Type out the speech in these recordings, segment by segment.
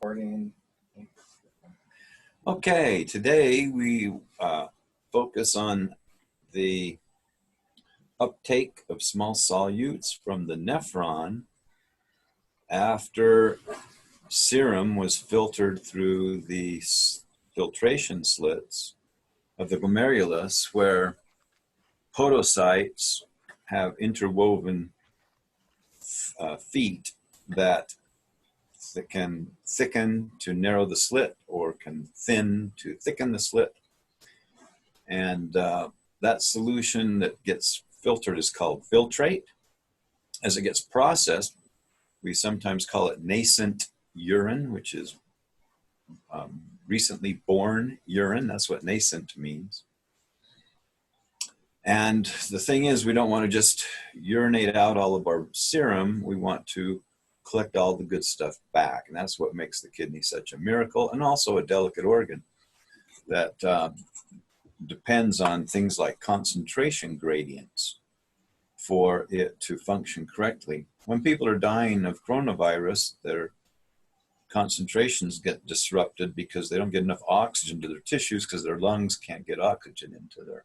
Recording. Okay, today we focus on the uptake of small solutes from the nephron after serum was filtered through the filtration slits of the glomerulus, where podocytes have interwoven feet that can thicken to narrow the slit or can thin to thicken the slit. And that solution that gets filtered is called filtrate. As it gets processed, we sometimes call it nascent urine, which is recently born urine. That's what nascent means. And the thing is, we don't want to just urinate out all of our serum. We want to collect all the good stuff back. And that's what makes the kidney such a miracle, and also a delicate organ that depends on things like concentration gradients for it to function correctly. When people are dying of coronavirus, their concentrations get disrupted because they don't get enough oxygen to their tissues because their lungs can't get oxygen into their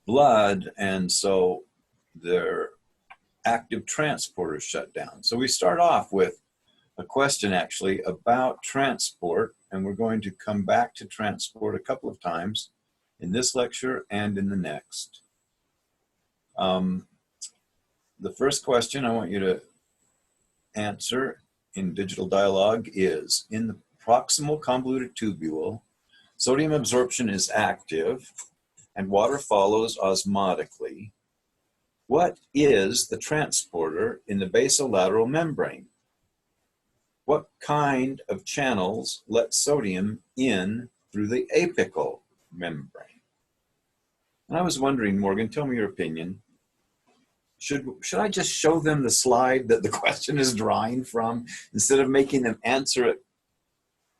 blood, and so their active transporters shut down. So we start off with a question actually about transport, and we're going to come back to transport a couple of times in this lecture and in the next. The first question I want you to answer in digital dialogue is, in the proximal convoluted tubule, sodium absorption is active and water follows osmotically. What is the transporter in the basolateral membrane? What kind of channels let sodium in through the apical membrane? And I was wondering, Morgan, tell me your opinion. Should I just show them the slide that the question is drawing from instead of making them answer it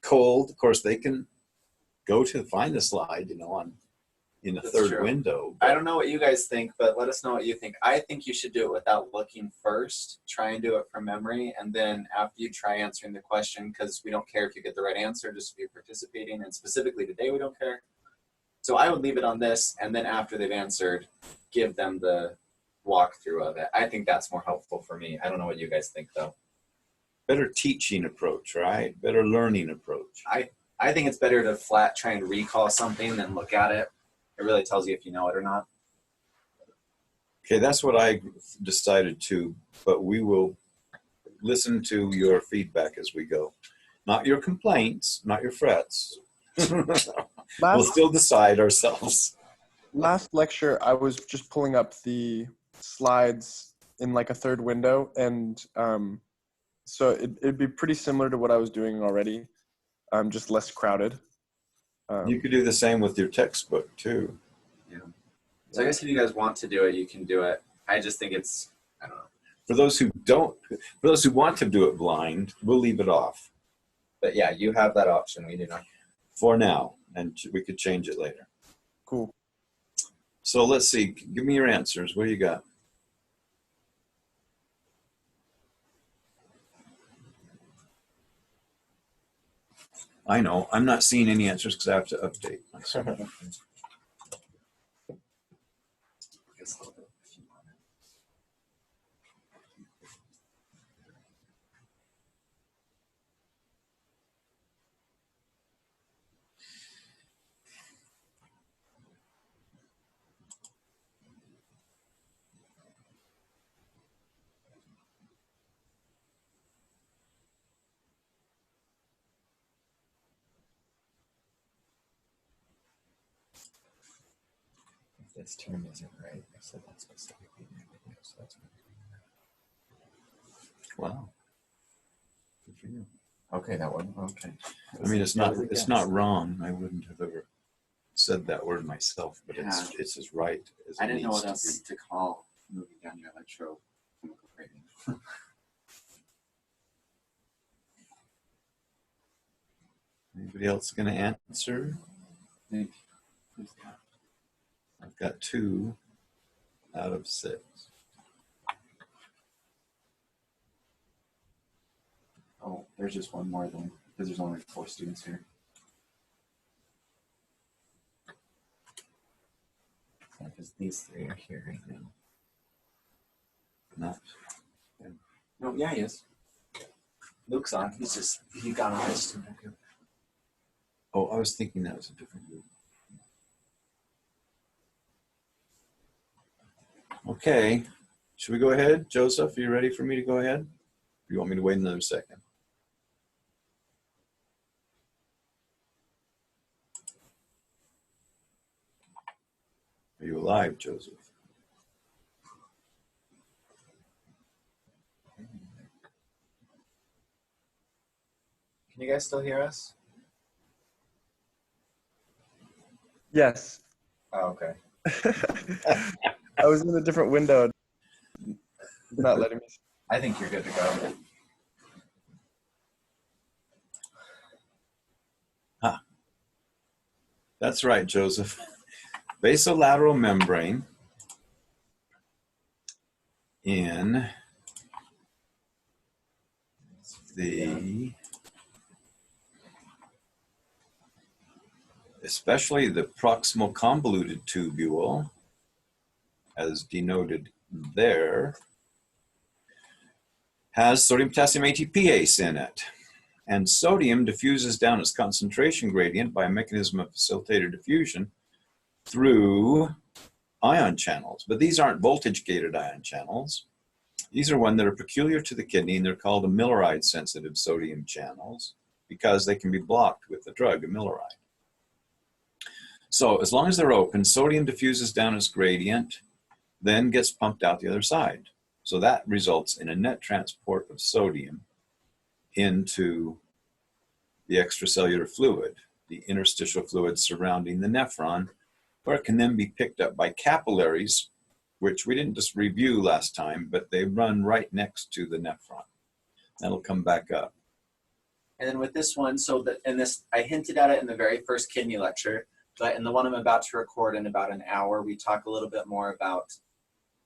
cold? Of course, they can go to find the slide, in the third window. I don't know what you guys think, but let us know what you think. I think you should do it without looking first. Try and do it from memory, and then after you try answering the question, because we don't care if you get the right answer, just if you're participating, and specifically today we don't care. So I would leave it on this, and then after they've answered, give them the walkthrough of it. I think that's more helpful for me. I don't know what you guys think, though. Better teaching approach, right? Better learning approach. I think it's better to flat try and recall something than look at it. It really tells you if you know it or not. Okay, that's what I decided too, but we will listen to your feedback as we go. Not your complaints, not your frets. We'll still decide ourselves. Last lecture, I was just pulling up the slides in like a third window, and so it'd be pretty similar to what I was doing already, just less crowded. You could do the same with your textbook too. Yeah. So I guess if you guys want to do it, you can do it. I just think it's, I don't know. For those who want to do it blind, we'll leave it off. But yeah, you have that option. We do not. For now, and we could change it later. Cool. So let's see. Give me your answers. What do you got? I know. I'm not seeing any answers because I have to update myself. This term isn't right. I said that specifically. So that's Wow. Good for you. okay, that one. Okay. I mean, it's not wrong. I wouldn't have ever said that word myself, but it's as right as I didn't know what to else to call moving down your electrochemical rating. Anybody else going to answer? Maybe. I've got 2 out of 6. Oh. There's just one more then, because there's only 4 students here. Because these 3 are here right now. Not. No, yeah, he is. Luke's on. He got on his. Oh, I was thinking that was a different group. Okay, should we go ahead? Joseph, are you ready for me to go ahead? Or you want me to wait another second? Are you alive, Joseph? Can you guys still hear us? Yes. Oh, okay. I was in a different window. It's not letting me. I think you're good to go. That's right, Joseph. Basolateral membrane in the, especially the proximal convoluted tubule, as denoted there, has sodium potassium ATPase in it. And sodium diffuses down its concentration gradient by a mechanism of facilitated diffusion through ion channels. But these aren't voltage-gated ion channels. These are one that are peculiar to the kidney, and they're called amiloride-sensitive sodium channels because they can be blocked with the drug amiloride. So as long as they're open, sodium diffuses down its gradient, then gets pumped out the other side. So that results in a net transport of sodium into the extracellular fluid, the interstitial fluid surrounding the nephron, where it can then be picked up by capillaries, which we didn't just review last time, but they run right next to the nephron. That'll come back up. And then with this one, so that in this, I hinted at it in the very first kidney lecture, but in the one I'm about to record in about an hour, we talk a little bit more about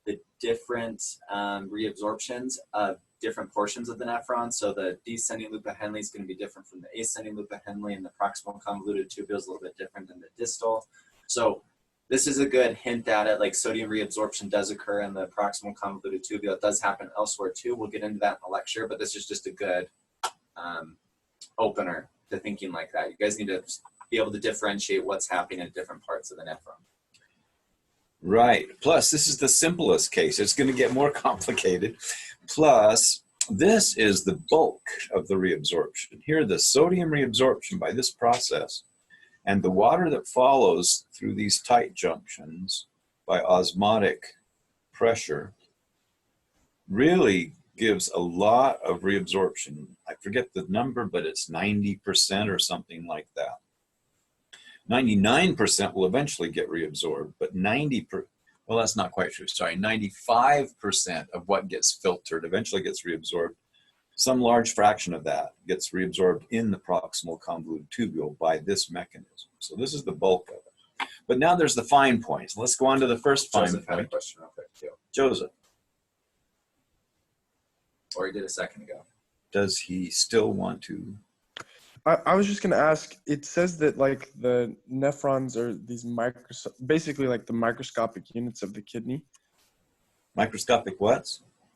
the different reabsorptions of different portions of the nephron. So the descending loop of Henle is going to be different from the ascending loop of Henle, and the proximal convoluted tubule is a little bit different than the distal. So this is a good hint at it. Like sodium reabsorption does occur in the proximal convoluted tubule. It does happen elsewhere too. We'll get into that in the lecture, but this is just a good opener to thinking like that. You guys need to be able to differentiate what's happening in different parts of the nephron. Right. Plus, this is the simplest case. It's going to get more complicated. Plus, this is the bulk of the reabsorption. Here, the sodium reabsorption by this process and the water that follows through these tight junctions by osmotic pressure really gives a lot of reabsorption. I forget the number, but it's 90% or something like that. 99% will eventually get reabsorbed, but well, that's not quite true. Sorry, 95% of what gets filtered eventually gets reabsorbed. Some large fraction of that gets reabsorbed in the proximal convoluted tubule by this mechanism. So this is the bulk of it. But now there's the fine points. Let's go on to the first fine Joseph had a point. question real quick too. Joseph, Or he did a second ago. does he still want to? I was just going to ask, it says that like the nephrons are these basically like the microscopic units of the kidney. Microscopic what?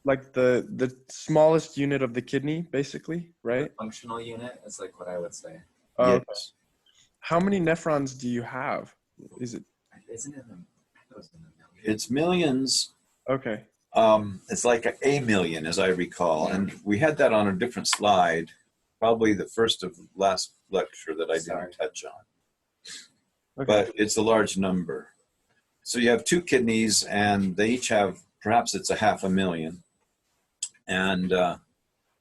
Like the smallest unit of the kidney, basically, right? Functional unit is like what I would say. Okay. Yes. How many nephrons do you have? Is it? Isn't it? It was in the million. It's millions. Okay. It's like a million, as I recall. Yeah. And we had that on a different slide, probably the first of last lecture that I Sorry. didn't touch on. Okay. But it's a large number. So you have 2 kidneys, and they each have, perhaps it's 500,000. And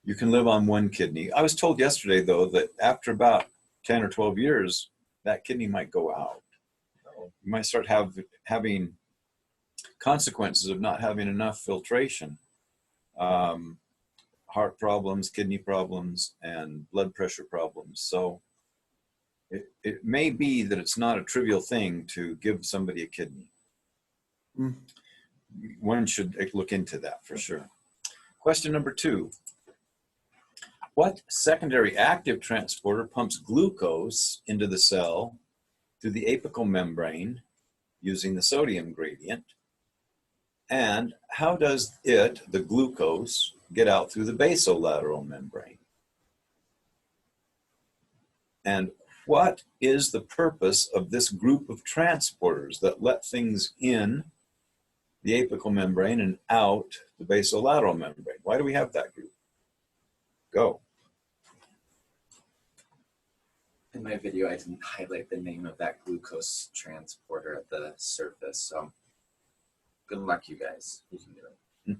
you can live on 1 kidney. I was told yesterday, though, that after about 10 or 12 years, that kidney might go out. You might start having consequences of not having enough filtration. Heart problems, kidney problems, and blood pressure problems. So it may be that it's not a trivial thing to give somebody a kidney. Mm. One should look into that for sure. Question number 2. What secondary active transporter pumps glucose into the cell through the apical membrane using the sodium gradient? And how does the glucose, get out through the basolateral membrane? And what is the purpose of this group of transporters that let things in the apical membrane and out the basolateral membrane? Why do we have that group? Go. In my video, I didn't highlight the name of that glucose transporter at the surface, so good luck, you guys. You can do it.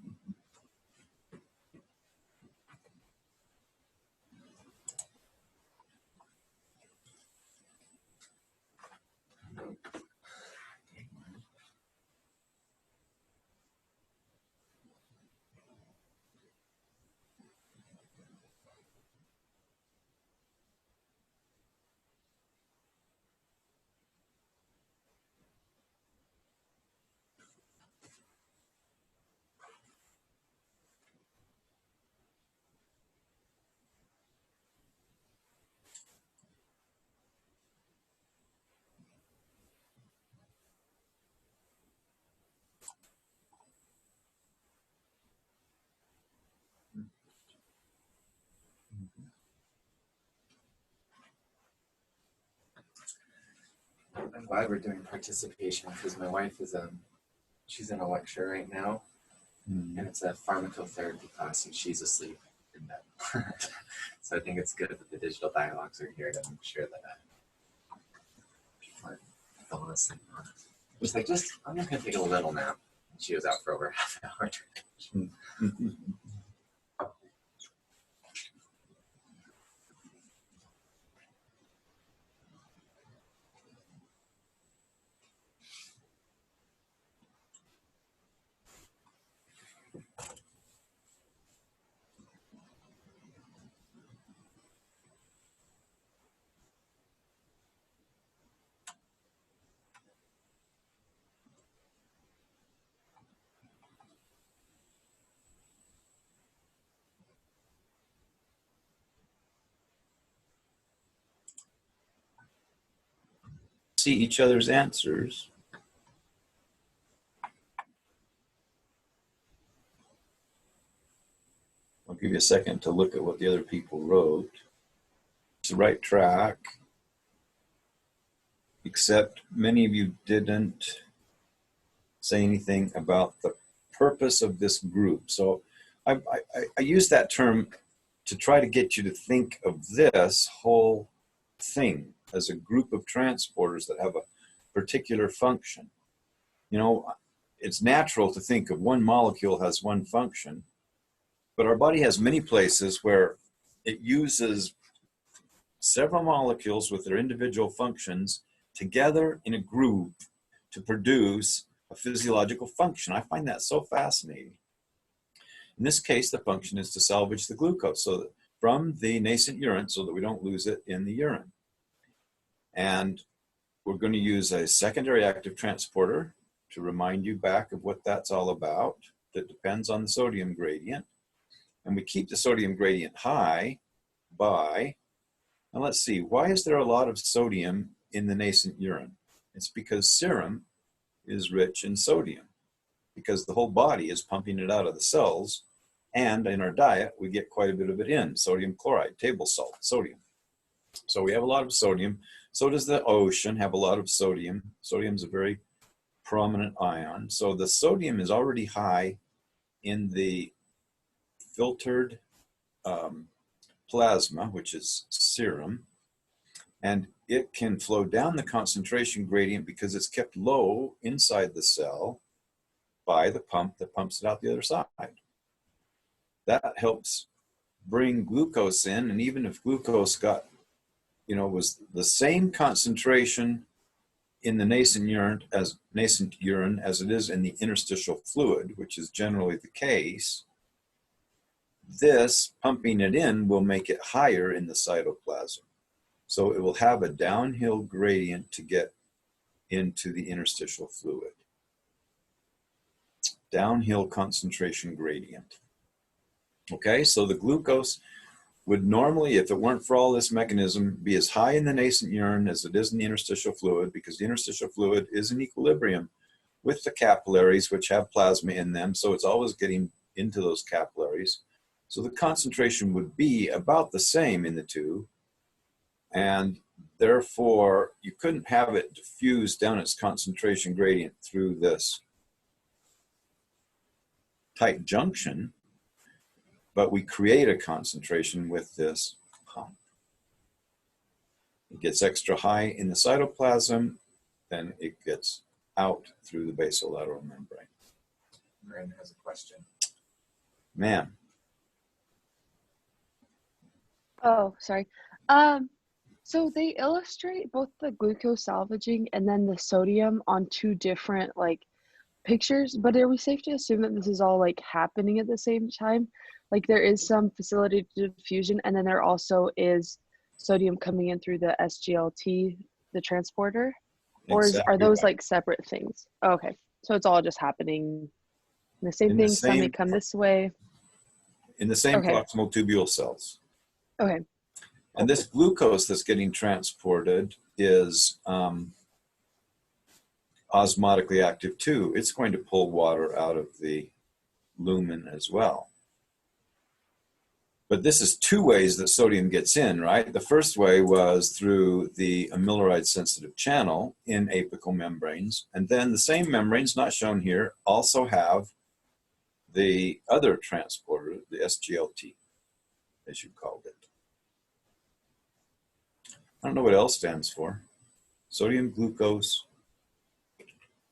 I'm glad we're doing participation because my wife is she's in a lecture right now, and it's a pharmacotherapy class, and she's asleep in bed. So I think it's good that the digital dialogues are here to make sure that people aren't falling asleep on us. I'm just gonna take a little nap. And she was out for over half an hour. See each other's answers. I'll give you a second to look at what the other people wrote. It's the right track, except many of you didn't say anything about the purpose of this group. So I use that term to try to get you to think of this whole thing as a group of transporters that have a particular function. You know, it's natural to think of one molecule has one function, but our body has many places where it uses several molecules with their individual functions together in a group to produce a physiological function. I find that so fascinating. In this case, the function is to salvage the glucose from the nascent urine so that we don't lose it in the urine. And we're going to use a secondary active transporter to remind you back of what that's all about. That depends on the sodium gradient. And we keep the sodium gradient high by, now let's see, why is there a lot of sodium in the nascent urine? It's because serum is rich in sodium, because the whole body is pumping it out of the cells, and in our diet, we get quite a bit of it in, sodium chloride, table salt, sodium. So we have a lot of sodium. So does the ocean have a lot of sodium. Sodium is a very prominent ion. So the sodium is already high in the filtered plasma, which is serum, and it can flow down the concentration gradient because it's kept low inside the cell by the pump that pumps it out the other side. That helps bring glucose in, and even if glucose was the same concentration in the nascent urine as it is in the interstitial fluid, which is generally the case, this pumping it in will make it higher in the cytoplasm. So it will have a downhill gradient to get into the interstitial fluid. Downhill concentration gradient. Okay, so the glucose would normally, if it weren't for all this mechanism, be as high in the nascent urine as it is in the interstitial fluid, because the interstitial fluid is in equilibrium with the capillaries, which have plasma in them. So it's always getting into those capillaries. So the concentration would be about the same in the two. And therefore, you couldn't have it diffuse down its concentration gradient through this tight junction, but we create a concentration with this pump. It gets extra high in the cytoplasm, then it gets out through the basolateral membrane. Miranda has a question. Man, Oh, sorry. So they illustrate both the glucose salvaging and then the sodium on two different like pictures, but are we safe to assume that this is all like happening at the same time? Like there is some facilitated diffusion and then there also is sodium coming in through the SGLT, the transporter? Or are those right. like separate things? Oh, okay. So it's all just happening in the same In the thing. Some may same- come this way. In the same Okay. proximal tubule cells. Okay. And this glucose that's getting transported is osmotically active too. It's going to pull water out of the lumen as well. But this is two ways that sodium gets in, right? The first way was through the amiloride sensitive channel in apical membranes. And then the same membranes, not shown here, also have the other transporter, the SGLT, as you called it. I don't know what L stands for. Sodium glucose.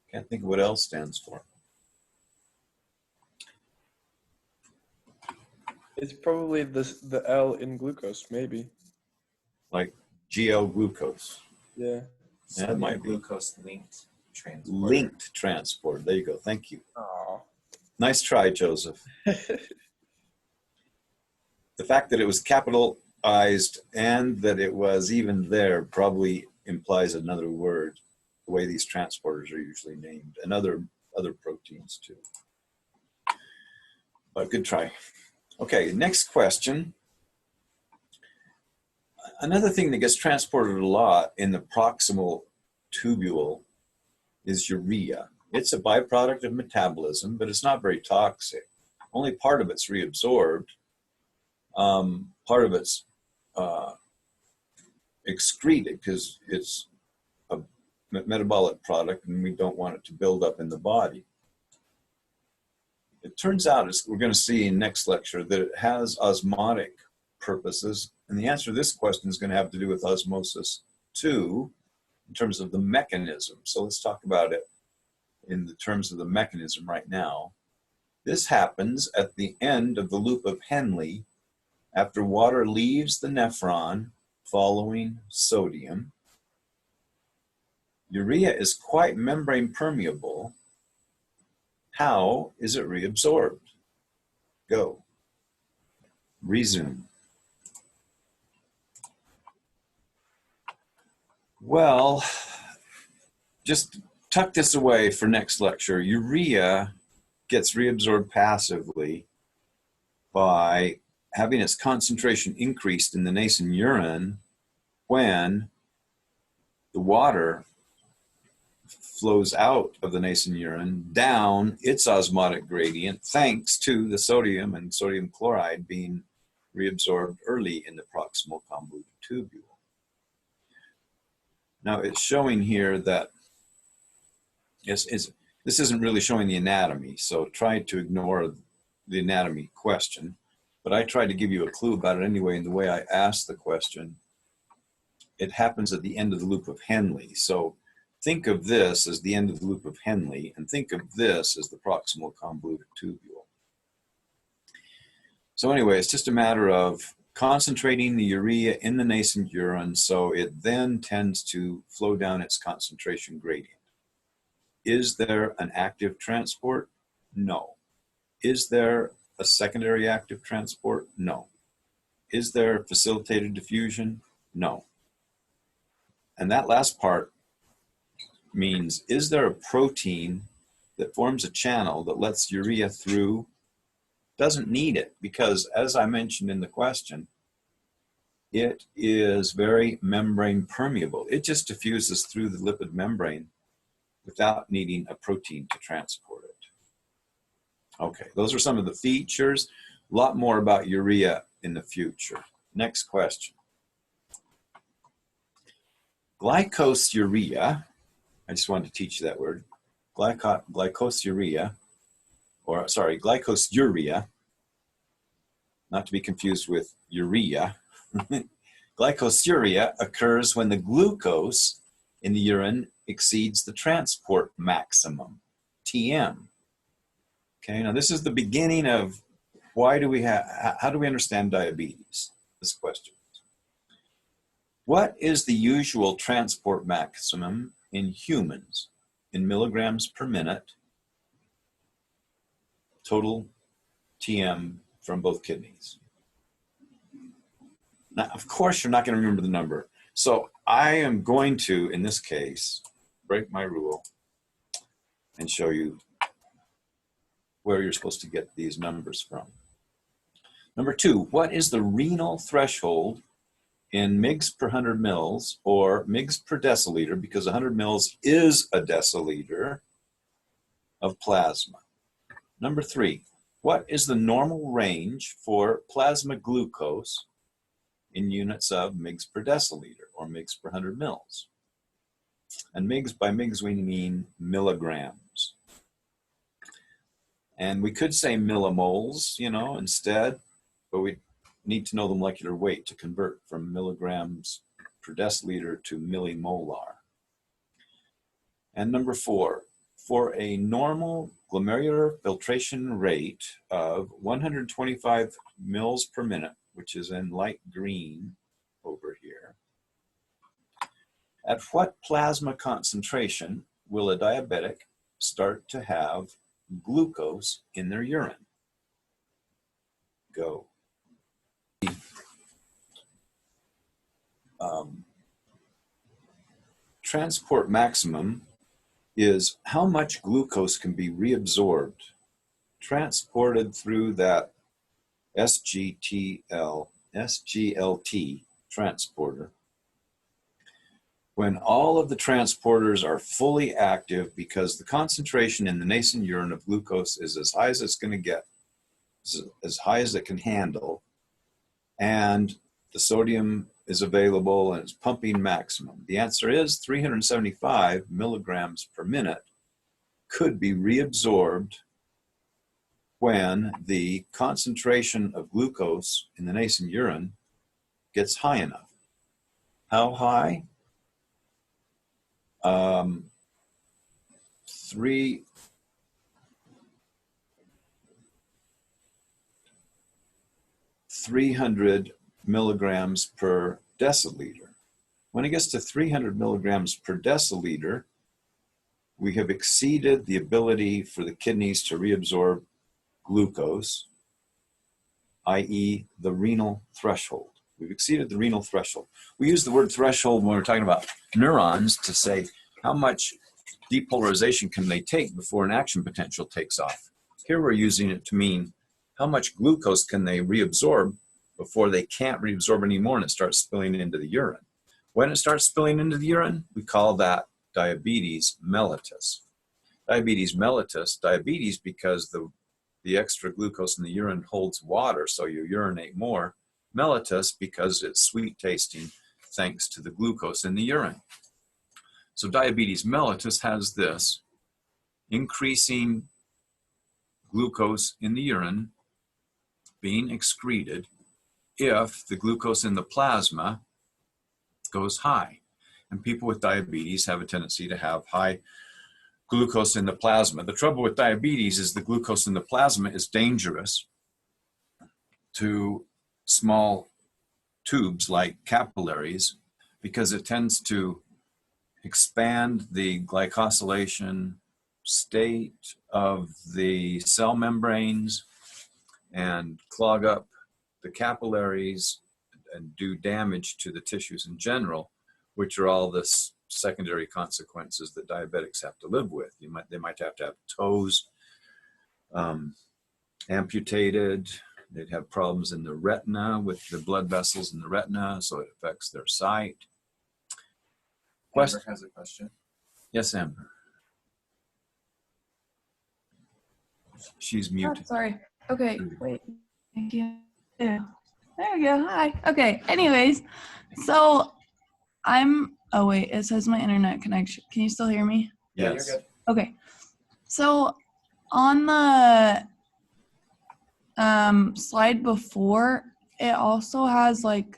Can't think of what L stands for. It's probably the L in glucose, maybe. Like GL glucose. Yeah. That might be. Glucose linked transport. Linked transport. There you go. Thank you. Oh. Nice try, Joseph. The fact that it was capitalized and that it was even there probably implies another word, the way these transporters are usually named, and other proteins too. But good try. Okay, next question. Another thing that gets transported a lot in the proximal tubule is urea. It's a byproduct of metabolism, but it's not very toxic. Only part of it's reabsorbed. Part of it's excreted because it's a metabolic product and we don't want it to build up in the body. It turns out, as we're going to see in next lecture, that it has osmotic purposes. And the answer to this question is going to have to do with osmosis too, in terms of the mechanism. So let's talk about it in the terms of the mechanism right now. This happens at the end of the loop of Henle after water leaves the nephron following sodium. Urea is quite membrane permeable. How is it reabsorbed? Go. Resume. Well, just tuck this away for next lecture. Urea gets reabsorbed passively by having its concentration increased in the nascent urine when the water flows out of the nascent urine down its osmotic gradient thanks to the sodium and sodium chloride being reabsorbed early in the proximal convoluted tubule. Now it's showing here that this isn't really showing the anatomy, so try to ignore the anatomy question, but I tried to give you a clue about it anyway in the way I asked the question. It happens at the end of the loop of Henle, so think of this as the end of the loop of Henle, and think of this as the proximal convoluted tubule. So anyway, it's just a matter of concentrating the urea in the nascent urine so it then tends to flow down its concentration gradient. Is there an active transport? No. Is there a secondary active transport? No. Is there facilitated diffusion? No. And that last part means, is there a protein that forms a channel that lets urea through? Doesn't need it because, as I mentioned in the question, it is very membrane permeable. It just diffuses through the lipid membrane without needing a protein to transport it. Okay, those are some of the features. A lot more about urea in the future. Next question. Glycosuria, I just wanted to teach you that word. Glycosuria, glycosuria, not to be confused with urea. Glycosuria occurs when the glucose in the urine exceeds the transport maximum, TM. Okay, now this is the beginning of how do we understand diabetes? This question. What is the usual transport maximum in humans in milligrams per minute, total TM from both kidneys? Now, of course, you're not going to remember the number. So I am going to, in this case, break my rule and show you where you're supposed to get these numbers from. Number 2, what is the renal threshold in mgs per 100 mils or mgs per deciliter, because 100 mils is a deciliter of plasma? Number 3, what is the normal range for plasma glucose in units of mgs per deciliter or mgs per 100 mils? And mgs, by mgs we mean milligrams. And we could say millimoles, instead, but we need to know the molecular weight to convert from milligrams per deciliter to millimolar. And number 4, for a normal glomerular filtration rate of 125 mils per minute, which is in light green over here, at what plasma concentration will a diabetic start to have glucose in their urine? Go. Transport maximum is how much glucose can be reabsorbed, transported through that SGLT transporter, when all of the transporters are fully active, because the concentration in the nascent urine of glucose is as high as it's going to get, as high as it can handle, and the sodium is available and it's pumping maximum. The answer is 375 milligrams per minute could be reabsorbed when the concentration of glucose in the nascent urine gets high enough. How high? 300 milligrams per deciliter. When it gets to 300 milligrams per deciliter, we have exceeded the ability for the kidneys to reabsorb glucose, i.e. the renal threshold. We've exceeded the renal threshold. We use the word threshold when we're talking about neurons to say how much depolarization can they take before an action potential takes off. Here we're using it to mean how much glucose can they reabsorb before they can't reabsorb anymore and it starts spilling into the urine. When it starts spilling into the urine, we call that diabetes mellitus. Diabetes mellitus, diabetes because the extra glucose in the urine holds water, so you urinate more. Mellitus because it's sweet tasting thanks to the glucose in the urine. So diabetes mellitus has this increasing glucose in the urine being excreted if the glucose in the plasma goes high. And people with diabetes have a tendency to have high glucose in the plasma. The trouble with diabetes is the glucose in the plasma is dangerous to small tubes like capillaries because it tends to expand the glycosylation state of the cell membranes and clog up the capillaries and do damage to the tissues in general, which are all the secondary consequences that diabetics have to live with. They might have to have toes amputated, They'd have problems in the retina with the blood vessels in the retina, so it affects their sight. Question? Amber has a question. Yes, Amber. She's Oh, muted. sorry. Okay, wait. Thank you. Yeah. There we go. Hi. Okay. Anyways, so oh wait, it says my internet connection. Can you still hear me? Yeah, Yes. you're good. Okay. So on the slide before, it also has like,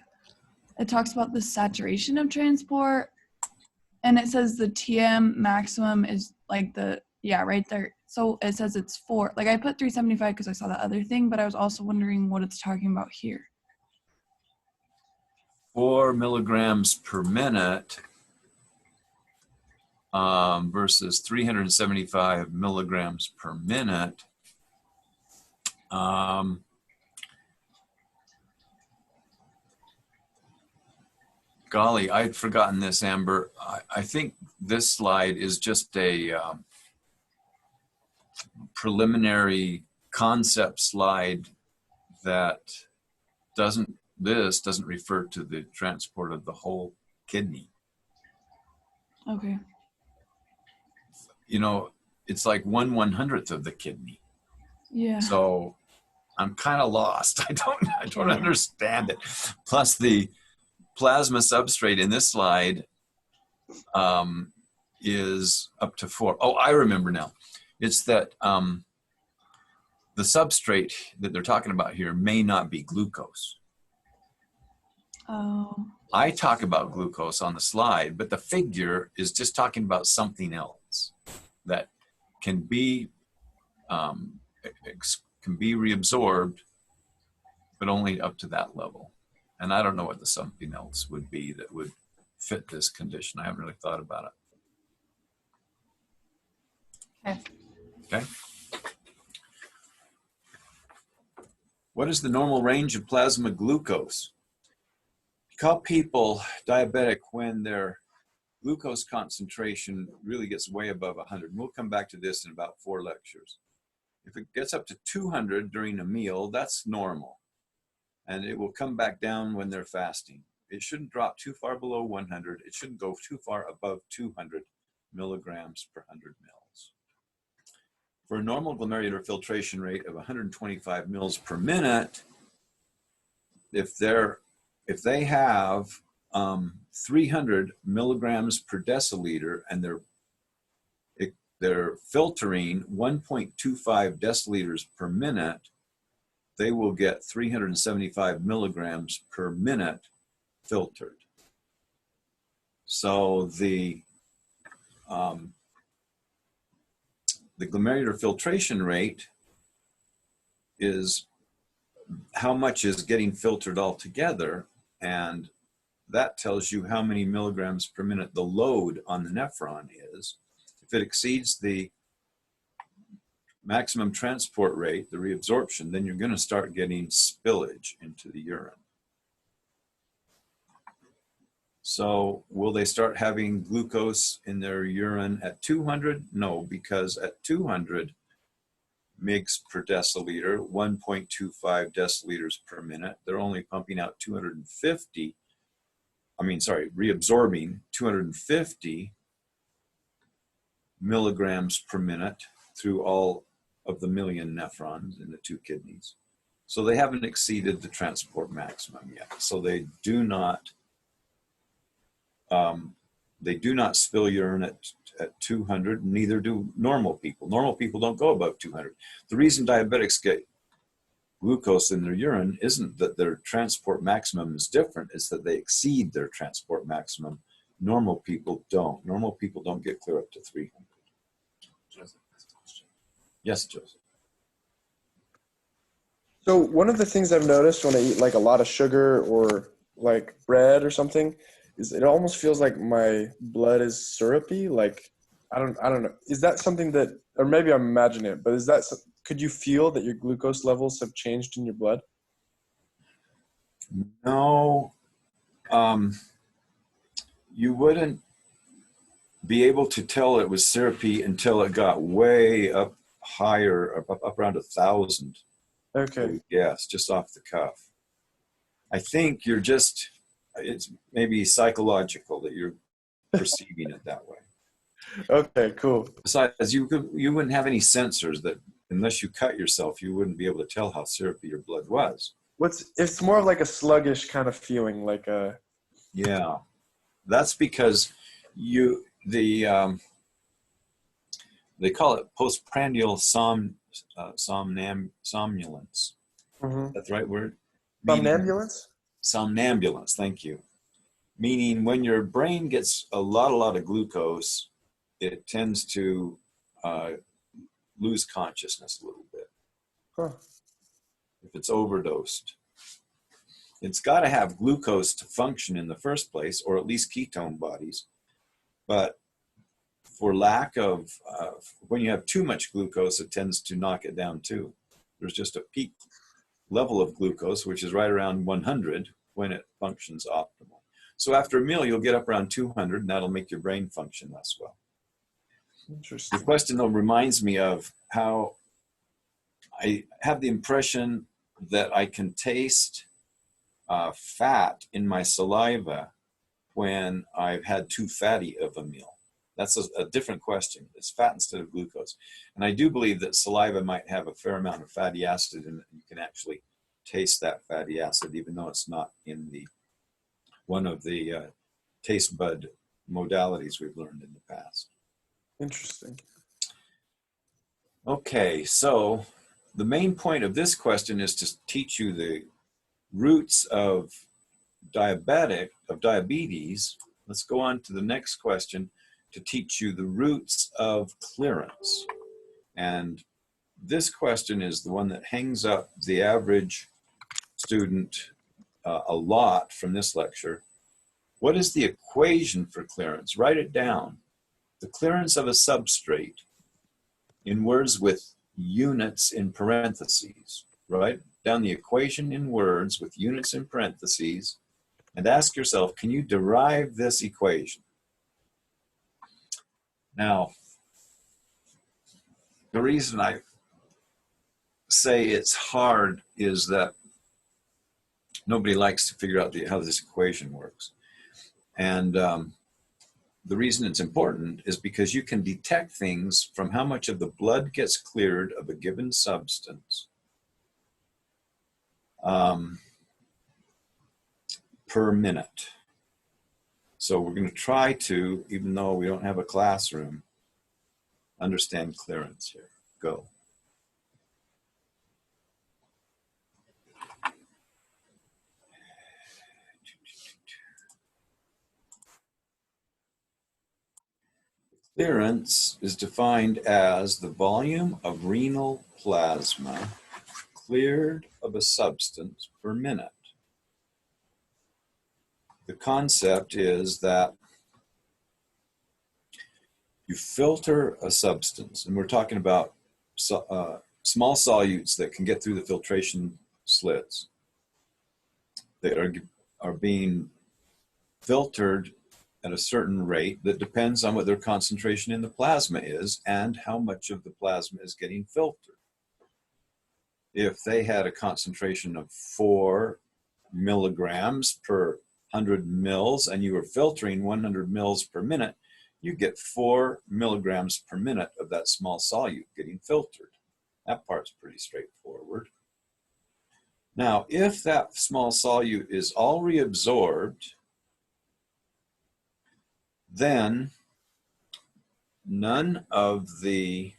it talks about the saturation of transport, and it says the TM maximum is like right there. So it says it's 4. Like I put 375 because I saw that other thing, but I was also wondering what it's talking about here. 4 milligrams per minute versus 375 milligrams per minute. Golly, I'd forgotten this, Amber. I think this slide is just a preliminary concept slide that doesn't refer to the transport of the whole kidney. Okay. You know, it's like 1/100th of the kidney. Yeah. So I'm kind of lost. I don't understand it. Plus the plasma substrate in this slide is up to 4. Oh, I remember now. It's that the substrate that they're talking about here may not be glucose. Oh. I talk about glucose on the slide, but the figure is just talking about something else that can be reabsorbed, but only up to that level. And I don't know what the something else would be that would fit this condition. I haven't really thought about it. Okay. Okay. What is the normal range of plasma glucose? You call people diabetic when their glucose concentration really gets way above 100. And we'll come back to this in about 4 lectures. If it gets up to 200 during a meal, that's normal. And it will come back down when they're fasting. It shouldn't drop too far below 100. It shouldn't go too far above 200 milligrams per 100 mils. For a normal glomerular filtration rate of 125 mils per minute, if they have 300 milligrams per deciliter and they're filtering 1.25 deciliters per minute, they will get 375 milligrams per minute filtered. So the glomerular filtration rate is how much is getting filtered altogether, and that tells you how many milligrams per minute the load on the nephron is. If it exceeds the maximum transport rate, the reabsorption, then you're going to start getting spillage into the urine. So will they start having glucose in their urine at 200? No, because at 200 mg per deciliter, 1.25 deciliters per minute, they're only pumping out reabsorbing 250 milligrams per minute through all of the million nephrons in the 2 kidneys. So they haven't exceeded the transport maximum yet. So they do not spill urine at 200, neither do normal people. Normal people don't go above 200. The reason diabetics get glucose in their urine isn't that their transport maximum is different, it's that they exceed their transport maximum. Normal people don't. Normal people don't get clear up to 300. Joseph has a question. Yes, Joseph. So one of the things I've noticed when I eat like a lot of sugar or like bread or something is it almost feels like my blood is syrupy. Like I don't know. Is that something that, or maybe I'm imagining it, but could you feel that your glucose levels have changed in your blood? No, you wouldn't be able to tell it was syrupy until it got way up higher, up around 1,000 Okay. Yes, just off the cuff. I think it's maybe psychological that you're perceiving it that way. Okay, cool. Besides, you wouldn't have any sensors that, unless you cut yourself, you wouldn't be able to tell how syrupy your blood was. It's more of like a sluggish kind of feeling, like a. Yeah, that's because they call it postprandial somnolence. Mhm. That's the right word? Meaning Somnambulance? somnambulance, thank you. Meaning when your brain gets a lot of glucose, it tends to lose consciousness a little bit Huh. if it's overdosed. It's got to have glucose to function in the first place, or at least ketone bodies. But for lack of, when you have too much glucose, it tends to knock it down too. There's just a peak level of glucose, which is right around 100 when it functions optimal. So after a meal, you'll get up around 200, and that'll make your brain function less well. Interesting. The question, though, reminds me of how I have the impression that I can taste fat in my saliva when I've had too fatty of a meal. That's a different question. It's fat instead of glucose. And I do believe that saliva might have a fair amount of fatty acid in it. You can actually taste that fatty acid, even though it's not in one of the taste bud modalities we've learned in the past. Interesting. Okay, so the main point of this question is to teach you the roots of diabetes. Let's go on to the next question to teach you the roots of clearance. And this question is the one that hangs up the average student a lot from this lecture. What is the equation for clearance? Write it down. The clearance of a substrate in words with units in parentheses. Write down the equation in words with units in parentheses and ask yourself, can you derive this equation? Now, the reason I say it's hard is that nobody likes to figure out how this equation works. And the reason it's important is because you can detect things from how much of the blood gets cleared of a given substance per minute. So we're going to try to, even though we don't have a classroom, understand clearance here. Go. Clearance is defined as the volume of renal plasma cleared of a substance per minute. The concept is that you filter a substance, and we're talking about small solutes that can get through the filtration slits that are being filtered at a certain rate that depends on what their concentration in the plasma is and how much of the plasma is getting filtered. If they had a concentration of 4 milligrams per 100 mils and you were filtering 100 mils per minute, you get 4 milligrams per minute of that small solute getting filtered. That part's pretty straightforward. Now, if that small solute is all reabsorbed, then none of the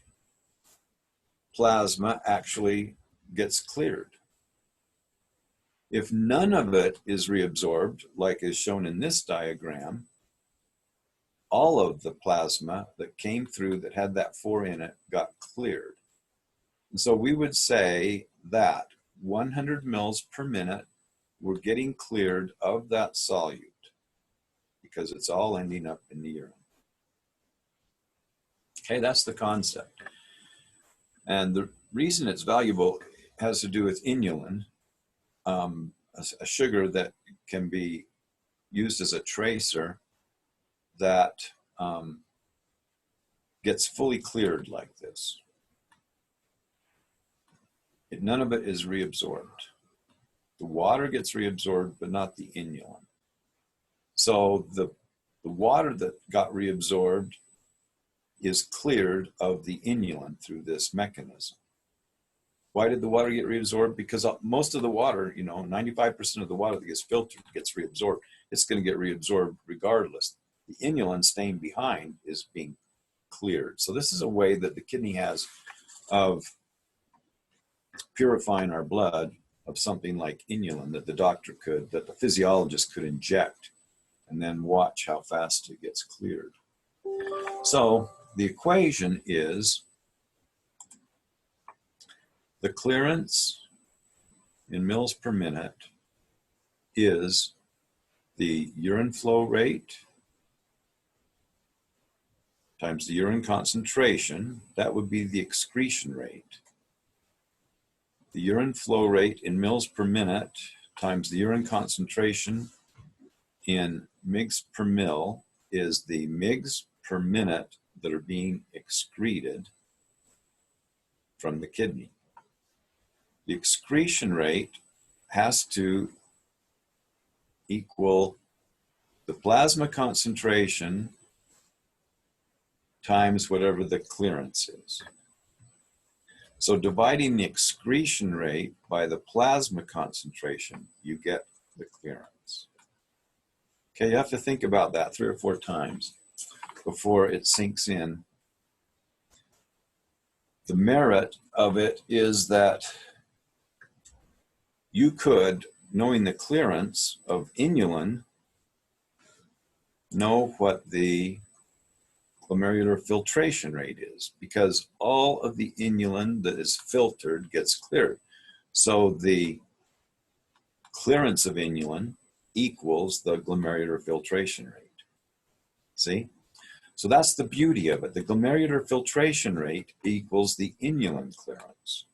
plasma actually gets cleared. If none of it is reabsorbed, like is shown in this diagram, all of the plasma that came through that had that 4 in it got cleared. And so we would say that 100 mils per minute were getting cleared of that solute because it's all ending up in the urine. Okay, that's the concept. And the reason it's valuable has to do with inulin, a sugar that can be used as a tracer that gets fully cleared like this. none of it is reabsorbed. The water gets reabsorbed, but not the inulin. So the water that got reabsorbed is cleared of the inulin through this mechanism. Why did the water get reabsorbed? Because most of the water, 95% of the water that gets filtered gets reabsorbed. It's going to get reabsorbed regardless. The inulin staying behind is being cleared. So this is a way that the kidney has of purifying our blood of something like inulin that the physiologist could inject and then watch how fast it gets cleared. So the equation is the clearance in mils per minute is the urine flow rate times the urine concentration. That would be the excretion rate. The urine flow rate in mils per minute times the urine concentration in mgs per mil is the mgs per minute that are being excreted from the kidney. The excretion rate has to equal the plasma concentration times whatever the clearance is. So dividing the excretion rate by the plasma concentration, you get the clearance. Okay, you have to think about that 3 or 4 times before it sinks in. The merit of it is that you could, knowing the clearance of inulin, know what the glomerular filtration rate is, because all of the inulin that is filtered gets cleared. So the clearance of inulin equals the glomerular filtration rate. See? So that's the beauty of it. The glomerular filtration rate equals the inulin clearance,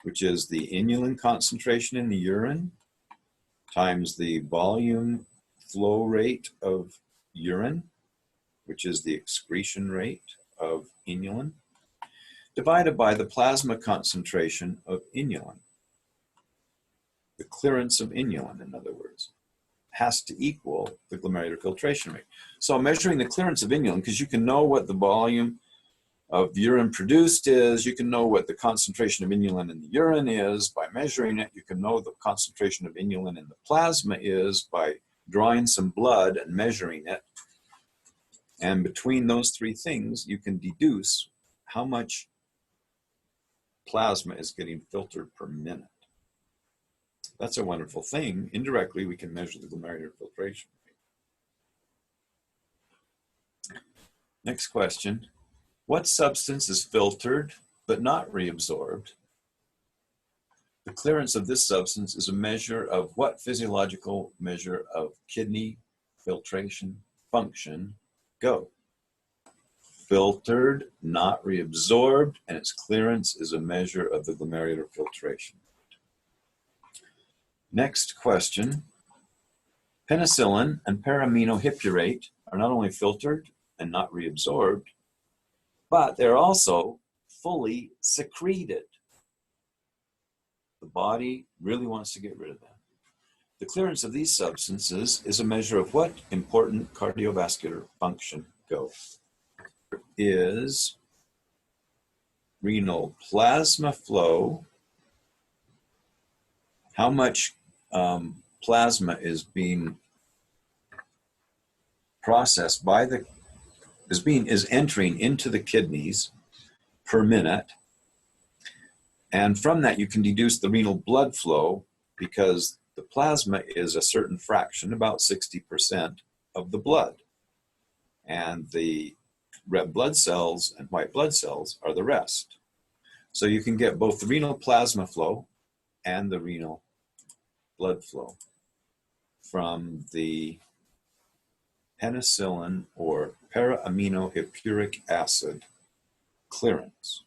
which is the inulin concentration in the urine times the volume flow rate of urine, which is the excretion rate of inulin, divided by the plasma concentration of inulin. The clearance of inulin, in other words, has to equal the glomerular filtration rate. So measuring the clearance of inulin, because you can know what the volume of urine produced is, you can know what the concentration of inulin in the urine is by measuring it, you can know the concentration of inulin in the plasma is by drawing some blood and measuring it. And between those 3 things, you can deduce how much plasma is getting filtered per minute. That's a wonderful thing. Indirectly, we can measure the glomerular filtration rate. Next question. What substance is filtered but not reabsorbed? The clearance of this substance is a measure of what physiological measure of kidney filtration function go? Filtered, not reabsorbed, and its clearance is a measure of the glomerular filtration. Next question. Penicillin and para-aminohippurate are not only filtered and not reabsorbed, but they're also fully secreted. The body really wants to get rid of them. The clearance of these substances is a measure of what important cardiovascular function go. Is renal plasma flow, how much plasma is being processed by the, is entering into the kidneys per minute. And from that, you can deduce the renal blood flow, because the plasma is a certain fraction, about 60% of the blood. And the red blood cells and white blood cells are the rest. So you can get both the renal plasma flow and the renal blood flow from the penicillin or para-aminohippuric acid clearance.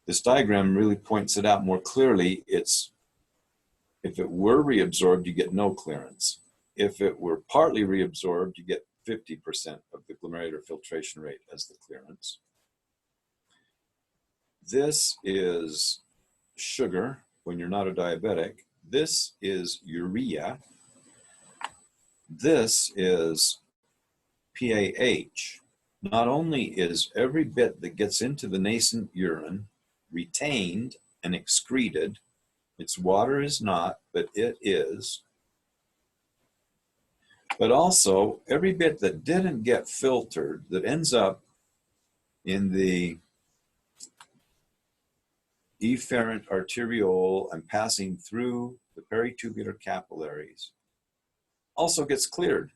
This diagram really points it out more clearly. If it were reabsorbed, you get no clearance. If it were partly reabsorbed, you get 50% of the glomerular filtration rate as the clearance. This is sugar when you're not a diabetic. This is urea. This is PAH. Not only is every bit that gets into the nascent urine retained and excreted, its water is not, but it is. But also, every bit that didn't get filtered, that ends up in the efferent arteriole and passing through the peritubular capillaries, also gets cleared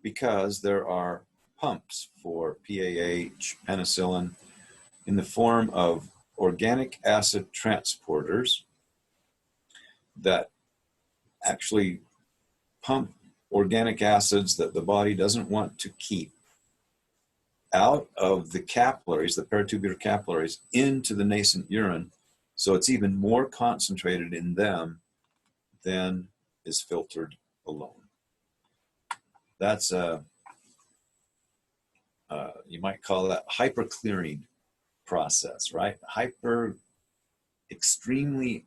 because there are pumps for PAH, penicillin, in the form of organic acid transporters that actually pump organic acids that the body doesn't want to keep out of the capillaries, the peritubular capillaries, into the nascent urine. So it's even more concentrated in them than is filtered alone. That's you might call that hyperclearing process, right? Extremely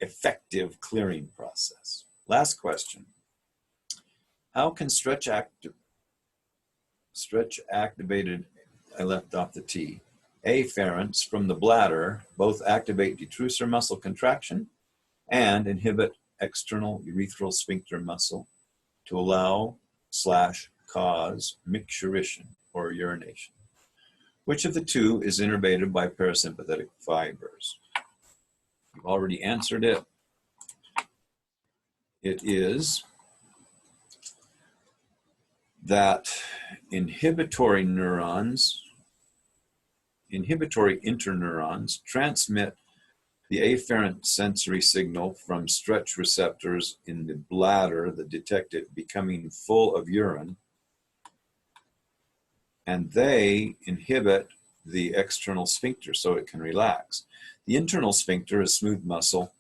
effective clearing process. Last question. How can stretch activated, I left off the T, afferents from the bladder both activate detrusor muscle contraction and inhibit external urethral sphincter muscle to allow/cause micturition or urination? Which of the two is innervated by parasympathetic fibers? You've already answered it. It is that inhibitory interneurons transmit the afferent sensory signal from stretch receptors in the bladder that detect it becoming full of urine, and they inhibit the external sphincter so it can relax. The internal sphincter is smooth muscle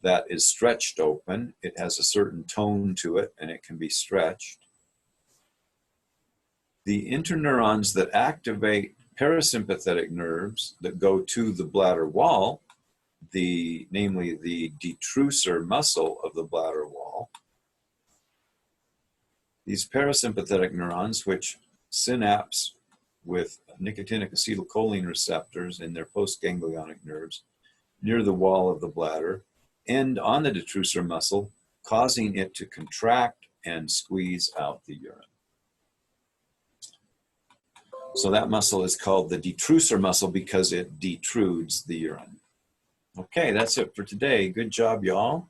that is stretched open. It has a certain tone to it and it can be stretched. The interneurons that activate parasympathetic nerves that go to the bladder wall, namely the detrusor muscle of the bladder wall, these parasympathetic neurons, which synapse with nicotinic acetylcholine receptors in their postganglionic nerves near the wall of the bladder, end on the detrusor muscle, causing it to contract and squeeze out the urine. So that muscle is called the detrusor muscle because it detrudes the urine. Okay, that's it for today. Good job, y'all.